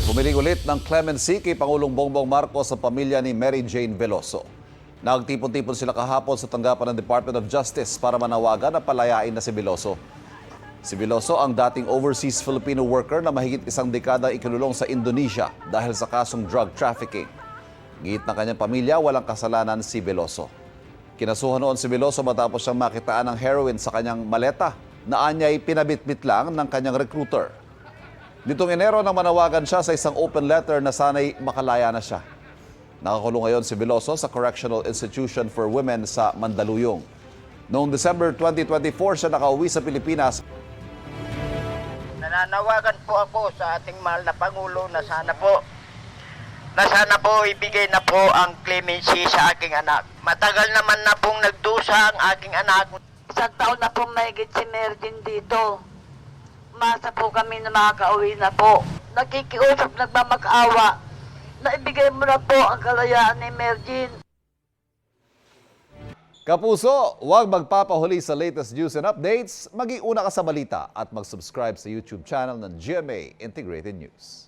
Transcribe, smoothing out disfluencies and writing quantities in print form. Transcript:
Humiling ulit ng clemency kay Pangulong Bongbong Marcos sa pamilya ni Mary Jane Veloso. Nagtipon-tipon sila kahapon sa tanggapan ng Department of Justice para manawagan na palayain na si Veloso. Si Veloso ang dating overseas Filipino worker na mahigit isang dekada ikinulong sa Indonesia dahil sa kasong drug trafficking. Gihit ng kanyang pamilya, walang kasalanan si Veloso. Kinasuhan noon si Veloso matapos siyang makitaan ng heroin sa kanyang maleta na anya'y pinabitbit lang ng kanyang recruiter. Nitong Enero nang manawagan siya sa isang open letter na sana'y makalaya na siya. Nakakulong ngayon si Veloso sa Correctional Institution for Women sa Mandaluyong. Noong December 2024 siya nakauwi sa Pilipinas. Nananawagan po ako sa ating mahal na Pangulo na sana po ibigay na po ang clemency sa aking anak. Matagal naman na pong nagdusa ang aking anak. Isang taon na pong mahigit si Mergin dito. Masa po kami na makakauwi na po. Nakikiusap, nagmamak-awa na ibigay mo na po ang kalayaan ni Mergin. Kapuso, huwag magpapahuli sa latest news and updates. Mag-iuna ka sa balita at mag-subscribe sa YouTube channel ng GMA Integrated News.